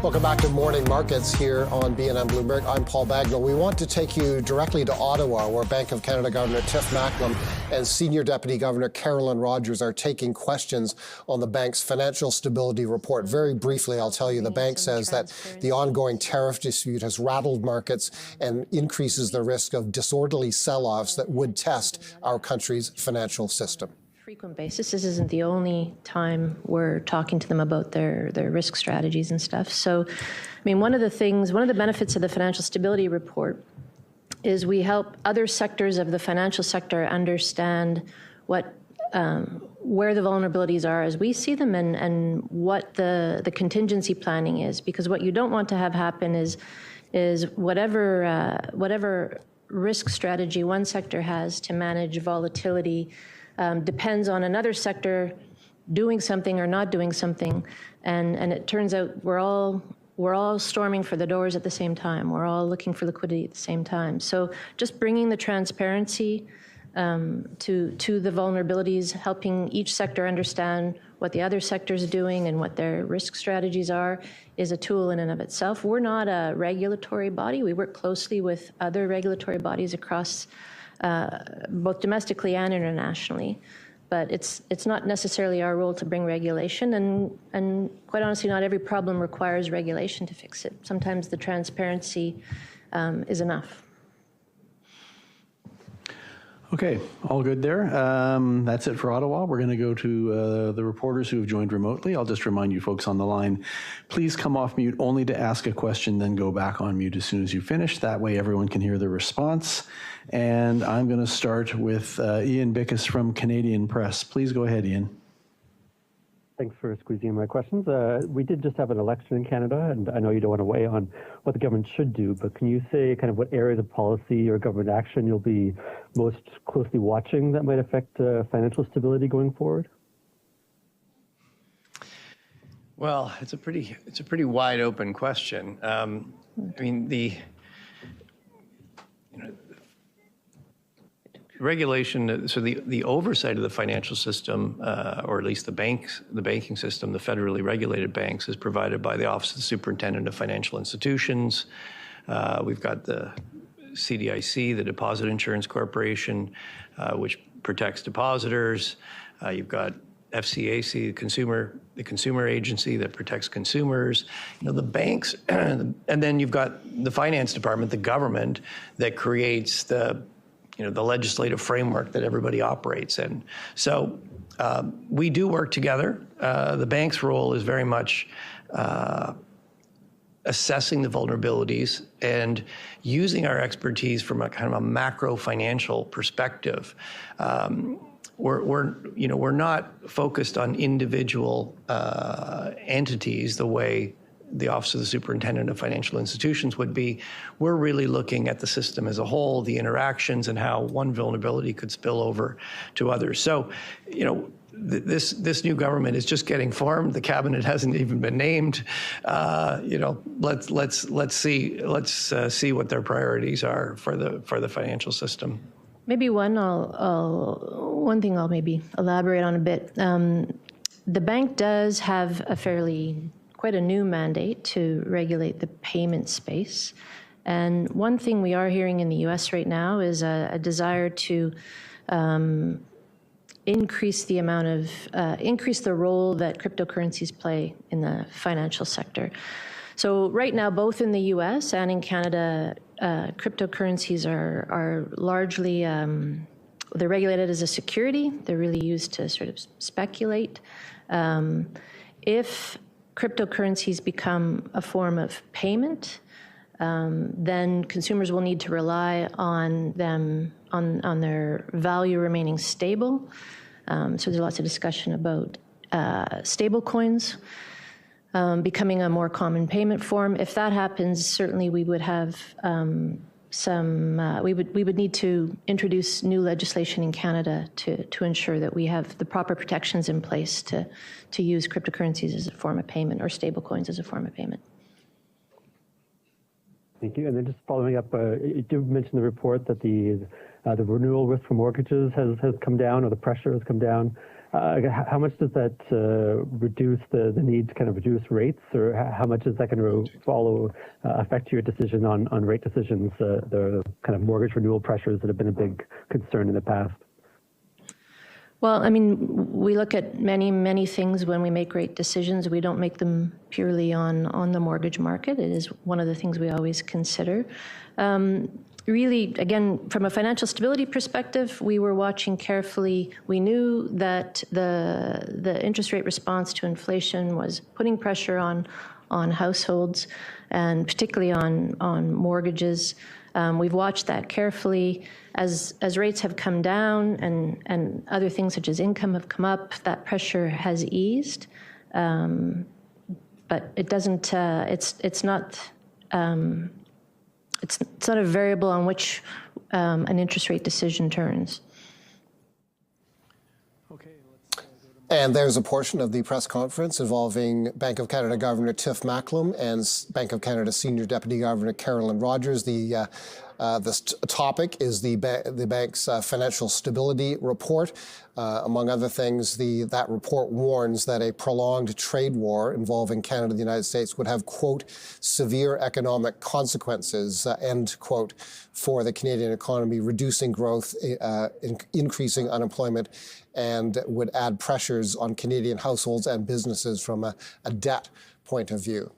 Welcome back to Morning Markets here on BNN Bloomberg. I'm Paul Bagnall. We want to take you directly to Ottawa, where Bank of Canada Governor Tiff Macklem and Senior Deputy Governor Carolyn Rogers are taking questions on the bank's financial stability report. Very briefly, I'll tell you, the bank says that the ongoing tariff dispute has rattled markets and increases the risk of disorderly sell-offs that would test our country's financial system. Frequent basis. This isn't the only time we're talking to them about their risk strategies and stuff. So, I mean, one of the benefits of the financial stability report is we help other sectors of the financial sector understand what where the vulnerabilities are as we see them and what the contingency planning is. Because what you don't want to have happen is whatever risk strategy one sector has to manage volatility depends on another sector doing something or not doing something, and it turns out we're all storming for the doors at the same time. We're all looking for liquidity at the same time. So just bringing the transparency to the vulnerabilities, helping each sector understand what the other sector is doing and what their risk strategies are, is a tool in and of itself. We're not a regulatory body. We work closely with other regulatory bodies across both domestically and internationally, but it's not necessarily our role to bring regulation, and quite honestly, not every problem requires regulation to fix it. Sometimes the transparency is enough. Okay, all good there. That's it for Ottawa. We're going to go to the reporters who have joined remotely. I'll just remind you folks on the line, please come off mute only to ask a question, then go back on mute as soon as you finish. That way everyone can hear the response. And I'm going to start with Ian Bickus from Canadian Press. Please go ahead, Ian. Thanks for squeezing in my questions. We did just have an election in Canada, and I know you don't want to weigh on what the government should do, but can you say kind of what areas of policy or government action you'll be most closely watching that might affect financial stability going forward? Well, it's a pretty wide open question. I mean, regulation, so the oversight of the financial system, or at least the banking system, the federally regulated banks, is provided by the Office of the Superintendent of Financial Institutions. We've got the CDIC, the Deposit Insurance Corporation, which protects depositors. You've got FCAC, the consumer agency that protects consumers. You know, the banks, and then you've got the finance department, the government, that creates the legislative framework that everybody operates in. So we do work together. The bank's role is very much assessing the vulnerabilities and using our expertise from a kind of a macro financial perspective. We're not focused on individual entities the way the Office of the Superintendent of Financial Institutions would be. We're really looking at the system as a whole, the interactions, and how one vulnerability could spill over to others. So, this new government is just getting formed. The cabinet hasn't even been named. Let's see what their priorities are for the financial system. Maybe one thing I'll maybe elaborate on a bit. The bank does have quite a new mandate to regulate the payment space. And one thing we are hearing in the U.S. right now is a desire to increase the role that cryptocurrencies play in the financial sector. So right now, both in the U.S. and in Canada, cryptocurrencies are largely, they're regulated as a security. They're really used to sort of speculate. If cryptocurrencies become a form of payment, then consumers will need to rely on them, on their value remaining stable. So there's lots of discussion about stable coins becoming a more common payment form. If that happens, certainly we would have we would need to introduce new legislation in Canada to ensure that we have the proper protections in place to use cryptocurrencies as a form of payment or stable coins as a form of payment. Thank you. And then just following up, you did mention the report that the renewal risk for mortgages has come down, or the pressure has come down. how much does that reduce the need to kind of reduce rates, or how much is that going to affect your decision on rate decisions, the kind of mortgage renewal pressures that have been a big concern in the past? Well, I mean, we look at many things when we make rate decisions. We don't make them purely on the mortgage market. It is one of the things we always consider. Really, again, from a financial stability perspective, we were watching carefully. We knew that the interest rate response to inflation was putting pressure on households, and particularly on mortgages. We've watched that carefully. As rates have come down and other things such as income have come up, that pressure has eased. But it doesn't. It's not. It's not a variable on which an interest rate decision turns. And there's a portion of the press conference involving Bank of Canada Governor Tiff Macklem and Bank of Canada Senior Deputy Governor Carolyn Rogers. The topic is the bank's financial stability report. Among other things, that report warns that a prolonged trade war involving Canada and the United States would have, quote, severe economic consequences, end quote, for the Canadian economy, reducing growth, increasing unemployment, and would add pressures on Canadian households and businesses from a debt point of view.